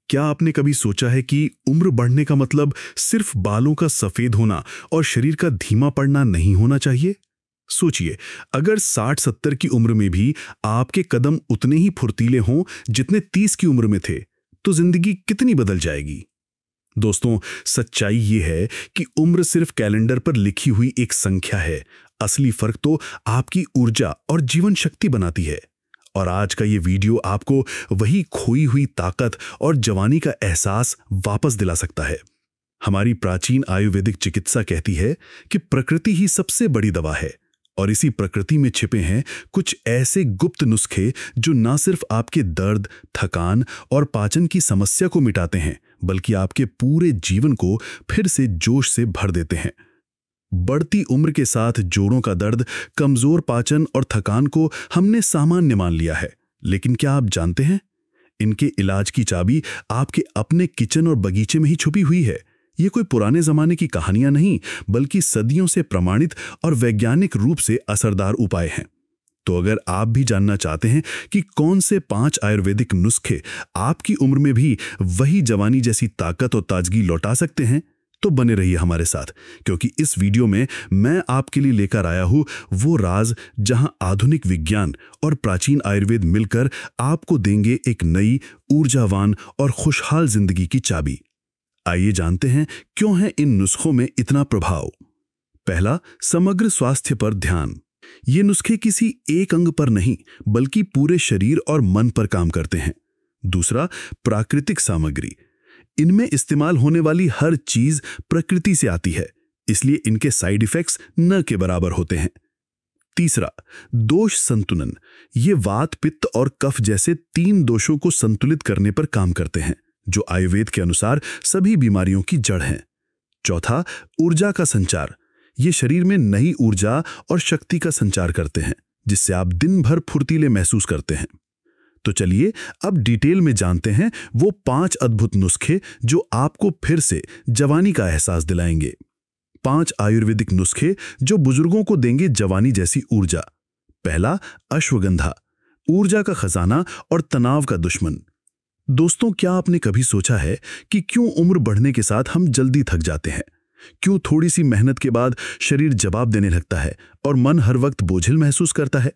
क्या आपने कभी सोचा है कि उम्र बढ़ने का मतलब सिर्फ बालों का सफेद होना और शरीर का धीमा पड़ना नहीं होना चाहिए? सोचिए, अगर 60-70 की उम्र में भी आपके कदम उतने ही फुर्तीले हों जितने 30 की उम्र में थे, तो जिंदगी कितनी बदल जाएगी। दोस्तों, सच्चाई ये है कि उम्र सिर्फ कैलेंडर पर लिखी हुई एक संख्या है। असली फर्क तो आपकी ऊर्जा और जीवन शक्ति बनाती है। और आज का ये वीडियो आपको वही खोई हुई ताकत और जवानी का एहसास वापस दिला सकता है। हमारी प्राचीन आयुर्वेदिक चिकित्सा कहती है कि प्रकृति ही सबसे बड़ी दवा है, और इसी प्रकृति में छिपे हैं कुछ ऐसे गुप्त नुस्खे जो न सिर्फ आपके दर्द, थकान और पाचन की समस्या को मिटाते हैं, बल्कि आपके पूरे जीवन को फिर से जोश से भर देते हैं। बढ़ती उम्र के साथ जोड़ों का दर्द, कमजोर पाचन और थकान को हमने सामान्य मान लिया है, लेकिन क्या आप जानते हैं, इनके इलाज की चाबी आपके अपने किचन और बगीचे में ही छुपी हुई है। ये कोई पुराने जमाने की कहानियां नहीं, बल्कि सदियों से प्रमाणित और वैज्ञानिक रूप से असरदार उपाय हैं। तो अगर आप भी जानना चाहते हैं कि कौन से 5 आयुर्वेदिक नुस्खे आपकी उम्र में भी वही जवानी जैसी ताकत और ताजगी लौटा सकते हैं, तो बने रहिए हमारे साथ, क्योंकि इस वीडियो में मैं आपके लिए लेकर आया हूं वो राज जहां आधुनिक विज्ञान और प्राचीन आयुर्वेद मिलकर आपको देंगे एक नई, ऊर्जावान और खुशहाल जिंदगी की चाबी। आइए जानते हैं क्यों है इन नुस्खों में इतना प्रभाव। पहला, समग्र स्वास्थ्य पर ध्यान। ये नुस्खे किसी एक अंग पर नहीं, बल्कि पूरे शरीर और मन पर काम करते हैं। दूसरा, प्राकृतिक सामग्री। इनमें इस्तेमाल होने वाली हर चीज प्रकृति से आती है, इसलिए इनके साइड इफेक्ट्स न के बराबर होते हैं। तीसरा, दोष संतुलन। ये वात, पित्त और कफ जैसे 3 दोषों को संतुलित करने पर काम करते हैं, जो आयुर्वेद के अनुसार सभी बीमारियों की जड़ हैं। चौथा, ऊर्जा का संचार। ये शरीर में नई ऊर्जा और शक्ति का संचार करते हैं, जिससे आप दिन भर फुर्तीले महसूस करते हैं। तो चलिए अब डिटेल में जानते हैं वो 5 अद्भुत नुस्खे जो आपको फिर से जवानी का एहसास दिलाएंगे। 5 आयुर्वेदिक नुस्खे जो बुजुर्गों को देंगे जवानी जैसी ऊर्जा। पहला, अश्वगंधा, ऊर्जा का खजाना और तनाव का दुश्मन। दोस्तों, क्या आपने कभी सोचा है कि क्यों उम्र बढ़ने के साथ हम जल्दी थक जाते हैं? क्यों थोड़ी सी मेहनत के बाद शरीर जवाब देने लगता है और मन हर वक्त बोझिल महसूस करता है?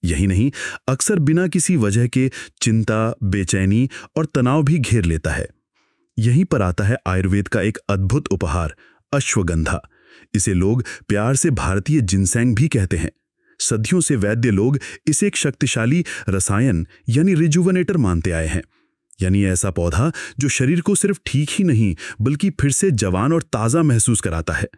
यही नहीं, अक्सर बिना किसी वजह के चिंता, बेचैनी और तनाव भी घेर लेता है। यहीं पर आता है आयुर्वेद का एक अद्भुत उपहार, अश्वगंधा। इसे लोग प्यार से भारतीय जिनसेंग भी कहते हैं। सदियों से वैद्य लोग इसे एक शक्तिशाली रसायन यानी रिजुवनेटर मानते आए हैं, यानी ऐसा पौधा जो शरीर को सिर्फ ठीक ही नहीं बल्कि फिर से जवान और ताजा महसूस कराता है।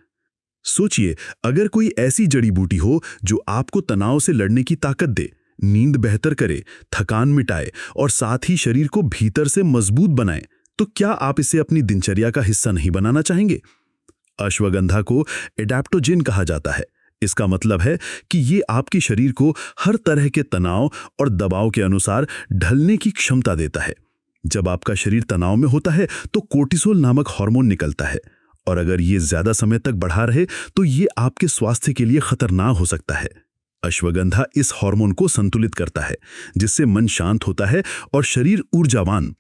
सोचिए, अगर कोई ऐसी जड़ी बूटी हो जो आपको तनाव से लड़ने की ताकत दे, नींद बेहतर करे, थकान मिटाए और साथ ही शरीर को भीतर से मजबूत बनाए, तो क्या आप इसे अपनी दिनचर्या का हिस्सा नहीं बनाना चाहेंगे? अश्वगंधा को एडेप्टोजिन कहा जाता है। इसका मतलब है कि ये आपके शरीर को हर तरह के तनाव और दबाव के अनुसार ढलने की क्षमता देता है। जब आपका शरीर तनाव में होता है तो कोर्टिसोल नामक हार्मोन निकलता है, और अगर ये ज्यादा समय तक बढ़ा रहे तो ये आपके स्वास्थ्य के लिए खतरनाक हो सकता है। अश्वगंधा इस हार्मोन को संतुलित करता है, जिससे मन शांत होता है और शरीर ऊर्जावान।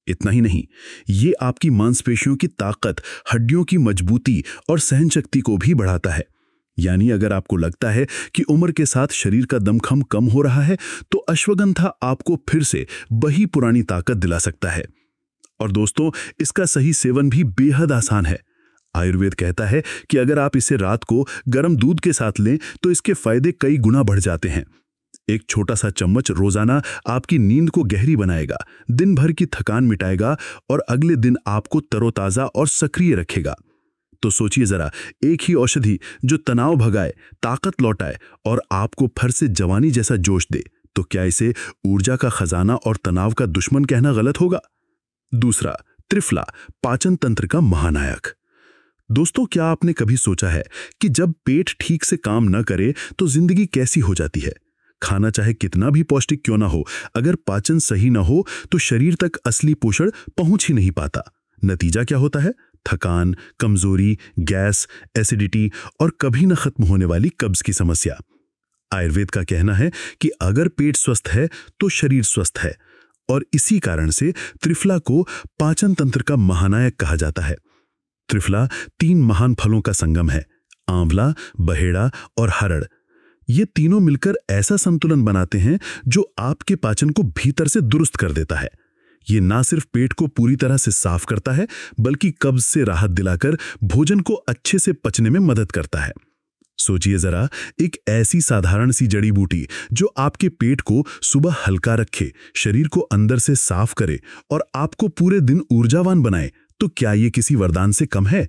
इतना ही नहीं, ये आपकी मांसपेशियों की ताकत, हड्डियों की मजबूती और सहनशक्ति को भी बढ़ाता है। यानी अगर आपको लगता है कि उम्र के साथ शरीर का दमखम कम हो रहा है, तो अश्वगंधा आपको फिर से वही पुरानी ताकत दिला सकता है। और दोस्तों, इसका सही सेवन भी बेहद आसान है। आयुर्वेद कहता है कि अगर आप इसे रात को गर्म दूध के साथ लें तो इसके फायदे कई गुना बढ़ जाते हैं। एक छोटा सा चम्मच रोजाना आपकी नींद को गहरी बनाएगा, दिन भर की थकान मिटाएगा और अगले दिन आपको तरोताजा और सक्रिय रखेगा। तो सोचिए जरा, एक ही औषधि जो तनाव भगाए, ताकत लौटाए और आपको फिर से जवानी जैसा जोश दे, तो क्या इसे ऊर्जा का खजाना और तनाव का दुश्मन कहना गलत होगा? दूसरा, त्रिफला, पाचन तंत्र का महानायक। दोस्तों, क्या आपने कभी सोचा है कि जब पेट ठीक से काम न करे तो जिंदगी कैसी हो जाती है? खाना चाहे कितना भी पौष्टिक क्यों ना हो, अगर पाचन सही ना हो तो शरीर तक असली पोषण पहुंच ही नहीं पाता। नतीजा क्या होता है? थकान, कमजोरी, गैस, एसिडिटी और कभी न खत्म होने वाली कब्ज की समस्या। आयुर्वेद का कहना है कि अगर पेट स्वस्थ है तो शरीर स्वस्थ है, और इसी कारण से त्रिफला को पाचन तंत्र का महानायक कहा जाता है। त्रिफला 3 महान फलों का संगम है, आंवला, बहेड़ा और हरड़। ये तीनों मिलकर ऐसा संतुलन बनाते हैं जो आपके पाचन को भीतर से दुरुस्त कर देता है। ये ना सिर्फ पेट को पूरी तरह से साफ करता है, बल्कि कब्ज से राहत दिलाकर भोजन को अच्छे से पचने में मदद करता है। सोचिए जरा, एक ऐसी साधारण सी जड़ी बूटी जो आपके पेट को सुबह हल्का रखे, शरीर को अंदर से साफ करे और आपको पूरे दिन ऊर्जावान बनाए, तो क्या ये किसी वरदान से कम है?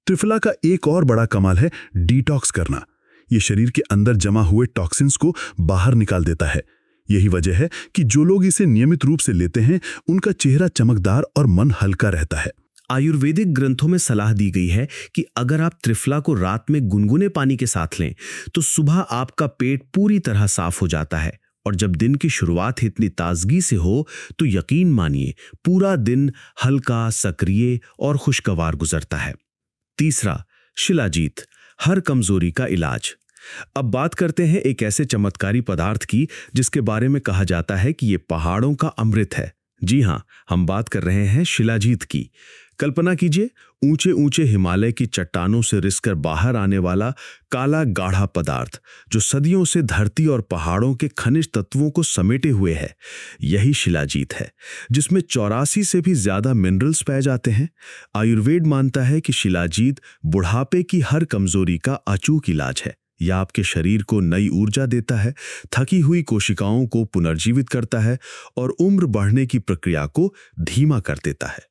त्रिफला का एक और बड़ा कमाल है डिटॉक्स करना। ये शरीर के अंदर जमा हुए टॉक्सिन्स को बाहर निकाल देता है। यही वजह है कि जो लोग इसे नियमित रूप से लेते हैं, उनका चेहरा चमकदार और मन हल्का रहता है। आयुर्वेदिक ग्रंथों में सलाह दी गई है कि अगर आप त्रिफला को रात में गुनगुने पानी के साथ लें तो सुबह आपका पेट पूरी तरह साफ हो जाता है, और जब दिन की शुरुआत इतनी ताजगी से हो तो यकीन मानिए पूरा दिन हल्का, सक्रिय और खुशगवार गुजरता है। तीसरा, शिलाजीत, हर कमजोरी का इलाज। अब बात करते हैं एक ऐसे चमत्कारी पदार्थ की जिसके बारे में कहा जाता है कि ये पहाड़ों का अमृत है। जी हां, हम बात कर रहे हैं शिलाजीत की। कल्पना कीजिए, ऊंचे ऊंचे हिमालय की चट्टानों से रिसकर बाहर आने वाला काला गाढ़ा पदार्थ जो सदियों से धरती और पहाड़ों के खनिज तत्वों को समेटे हुए है। यही शिलाजीत है, जिसमें 84 से भी ज्यादा मिनरल्स पाए जाते हैं। आयुर्वेद मानता है कि शिलाजीत बुढ़ापे की हर कमजोरी का अचूक इलाज है। यह आपके शरीर को नई ऊर्जा देता है, थकी हुई कोशिकाओं को पुनर्जीवित करता है और उम्र बढ़ने की प्रक्रिया को धीमा कर देता है।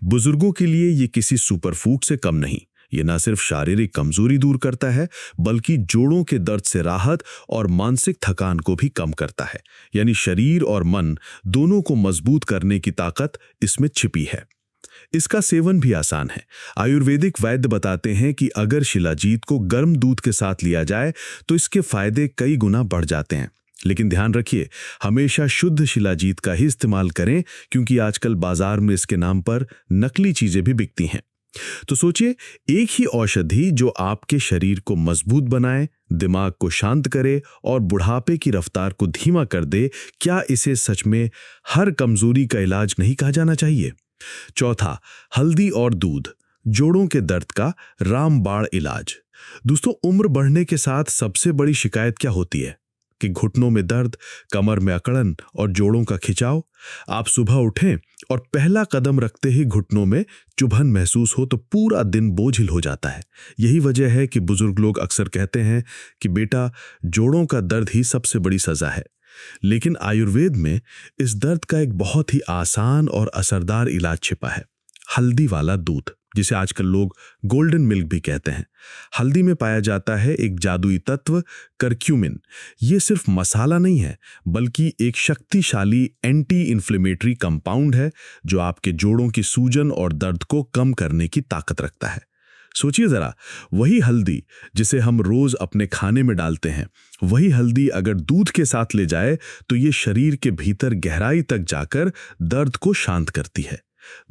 बुजुर्गों के लिए ये किसी सुपरफूड से कम नहीं। ये न सिर्फ शारीरिक कमजोरी दूर करता है, बल्कि जोड़ों के दर्द से राहत और मानसिक थकान को भी कम करता है। यानी शरीर और मन दोनों को मजबूत करने की ताकत इसमें छिपी है। इसका सेवन भी आसान है। आयुर्वेदिक वैद्य बताते हैं कि अगर शिलाजीत को गर्म दूध के साथ लिया जाए तो इसके फायदे कई गुना बढ़ जाते हैं। लेकिन ध्यान रखिए, हमेशा शुद्ध शिलाजीत का ही इस्तेमाल करें, क्योंकि आजकल बाजार में इसके नाम पर नकली चीजें भी बिकती हैं। तो सोचिए, एक ही औषधि जो आपके शरीर को मजबूत बनाए, दिमाग को शांत करे और बुढ़ापे की रफ्तार को धीमा कर दे, क्या इसे सच में हर कमजोरी का इलाज नहीं कहा जाना चाहिए? चौथा, हल्दी और दूध, जोड़ों के दर्द का रामबाण इलाज। दोस्तों, उम्र बढ़ने के साथ सबसे बड़ी शिकायत क्या होती है कि घुटनों में दर्द, कमर में अकड़न और जोड़ों का खिंचाव। आप सुबह उठें और पहला कदम रखते ही घुटनों में चुभन महसूस हो तो पूरा दिन बोझिल हो जाता है। यही वजह है कि बुजुर्ग लोग अक्सर कहते हैं कि बेटा, जोड़ों का दर्द ही सबसे बड़ी सजा है। लेकिन आयुर्वेद में इस दर्द का एक बहुत ही आसान और असरदार इलाज छिपा है, हल्दी वाला दूध, जिसे आजकल लोग गोल्डन मिल्क भी कहते हैं। हल्दी में पाया जाता है एक जादुई तत्व, करक्यूमिन। ये सिर्फ मसाला नहीं है, बल्कि एक शक्तिशाली एंटी इन्फ्लेमेटरी कंपाउंड है जो आपके जोड़ों की सूजन और दर्द को कम करने की ताकत रखता है। सोचिए जरा, वही हल्दी जिसे हम रोज अपने खाने में डालते हैं, वही हल्दी अगर दूध के साथ ले जाए तो ये शरीर के भीतर गहराई तक जाकर दर्द को शांत करती है।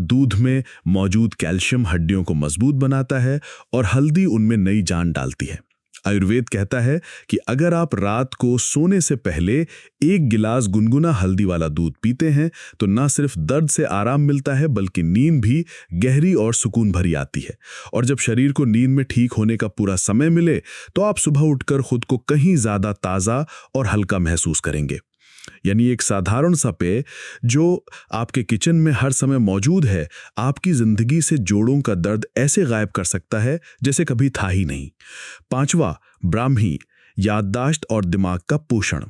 दूध में मौजूद कैल्शियम हड्डियों को मजबूत बनाता है और हल्दी उनमें नई जान डालती है। आयुर्वेद कहता है कि अगर आप रात को सोने से पहले 1 गिलास गुनगुना हल्दी वाला दूध पीते हैं तो न सिर्फ दर्द से आराम मिलता है, बल्कि नींद भी गहरी और सुकून भरी आती है। और जब शरीर को नींद में ठीक होने का पूरा समय मिले तो आप सुबह उठकर खुद को कहीं ज्यादा ताजा और हल्का महसूस करेंगे। यानी एक साधारण सा पेय जो आपके किचन में हर समय मौजूद है, आपकी जिंदगी से जोड़ों का दर्द ऐसे गायब कर सकता है जैसे कभी था ही नहीं। पांचवा, ब्राह्मी, याददाश्त और दिमाग का पोषण।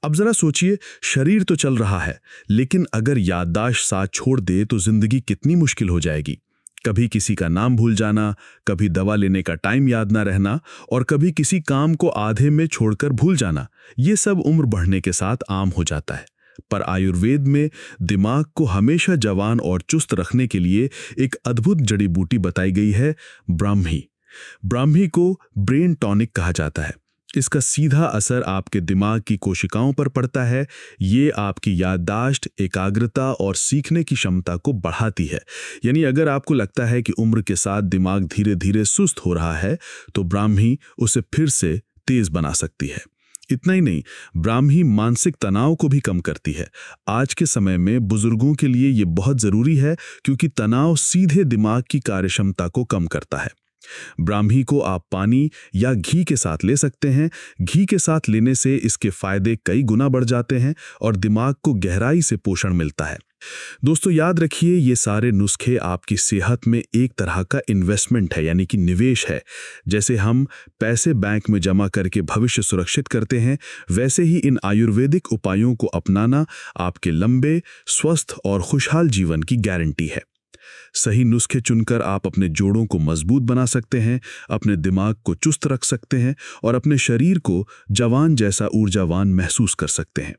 अब जरा सोचिए, शरीर तो चल रहा है, लेकिन अगर याददाश्त साथ छोड़ दे तो जिंदगी कितनी मुश्किल हो जाएगी। कभी किसी का नाम भूल जाना, कभी दवा लेने का टाइम याद ना रहना और कभी किसी काम को आधे में छोड़कर भूल जाना, ये सब उम्र बढ़ने के साथ आम हो जाता है। पर आयुर्वेद में दिमाग को हमेशा जवान और चुस्त रखने के लिए एक अद्भुत जड़ी बूटी बताई गई है, ब्राह्मी। ब्राह्मी को ब्रेन टॉनिक कहा जाता है। इसका सीधा असर आपके दिमाग की कोशिकाओं पर पड़ता है। ये आपकी याददाश्त, एकाग्रता और सीखने की क्षमता को बढ़ाती है। यानी अगर आपको लगता है कि उम्र के साथ दिमाग धीरे धीरे सुस्त हो रहा है तो ब्राह्मी उसे फिर से तेज बना सकती है। इतना ही नहीं, ब्राह्मी मानसिक तनाव को भी कम करती है। आज के समय में बुजुर्गों के लिए ये बहुत जरूरी है क्योंकि तनाव सीधे दिमाग की कार्यक्षमता को कम करता है। ब्राह्मी को आप पानी या घी के साथ ले सकते हैं। घी के साथ लेने से इसके फायदे कई गुना बढ़ जाते हैं और दिमाग को गहराई से पोषण मिलता है। दोस्तों याद रखिए, ये सारे नुस्खे आपकी सेहत में एक तरह का इन्वेस्टमेंट है, यानी कि निवेश है। जैसे हम पैसे बैंक में जमा करके भविष्य सुरक्षित करते हैं, वैसे ही इन आयुर्वेदिक उपायों को अपनाना आपके लंबे, स्वस्थ और खुशहाल जीवन की गारंटी है। सही नुस्खे चुनकर आप अपने जोड़ों को मजबूत बना सकते हैं, अपने दिमाग को चुस्त रख सकते हैं और अपने शरीर को जवान जैसा ऊर्जावान महसूस कर सकते हैं।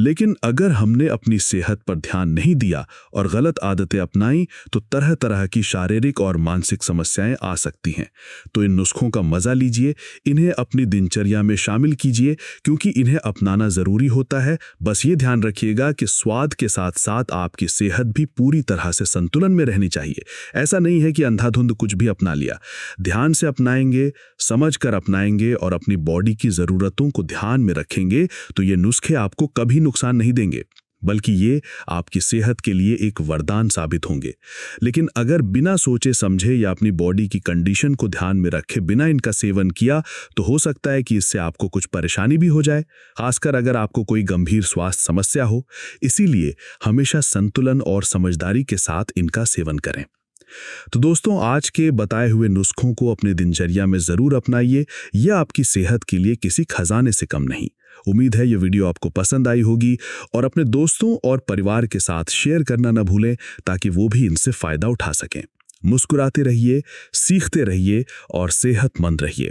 लेकिन अगर हमने अपनी सेहत पर ध्यान नहीं दिया और गलत आदतें अपनाई तो तरह तरह की शारीरिक और मानसिक समस्याएं आ सकती हैं। तो इन नुस्खों का मजा लीजिए, इन्हें अपनी दिनचर्या में शामिल कीजिए क्योंकि इन्हें अपनाना जरूरी होता है। बस ये ध्यान रखिएगा कि स्वाद के साथ साथ आपकी सेहत भी पूरी तरह से संतुलन में रहनी चाहिए। ऐसा नहीं है कि अंधाधुंध कुछ भी अपना लिया। ध्यान से अपनाएंगे, समझ कर अपनाएंगे और अपनी बॉडी की जरूरतों को ध्यान में रखेंगे तो ये नुस्खे आपको कभी नुकसान नहीं देंगे, बल्कि ये आपकी सेहत के लिए एक वरदान साबित होंगे। लेकिन अगर बिना सोचे समझे या अपनी बॉडी की कंडीशन को ध्यान में रखे बिना इनका सेवन किया तो हो सकता है कि इससे आपको कुछ परेशानी भी हो जाए, खासकर अगर आपको कोई गंभीर स्वास्थ्य समस्या हो। इसीलिए हमेशा संतुलन और समझदारी के साथ इनका सेवन करें। तो दोस्तों, आज के बताए हुए नुस्खों को अपने दिनचर्या में जरूर अपनाइए। यह आपकी सेहत के लिए किसी खजाने से कम नहीं। उम्मीद है ये वीडियो आपको पसंद आई होगी और अपने दोस्तों और परिवार के साथ शेयर करना न भूलें ताकि वो भी इनसे फायदा उठा सकें। मुस्कुराते रहिए, सीखते रहिए और सेहतमंद रहिए।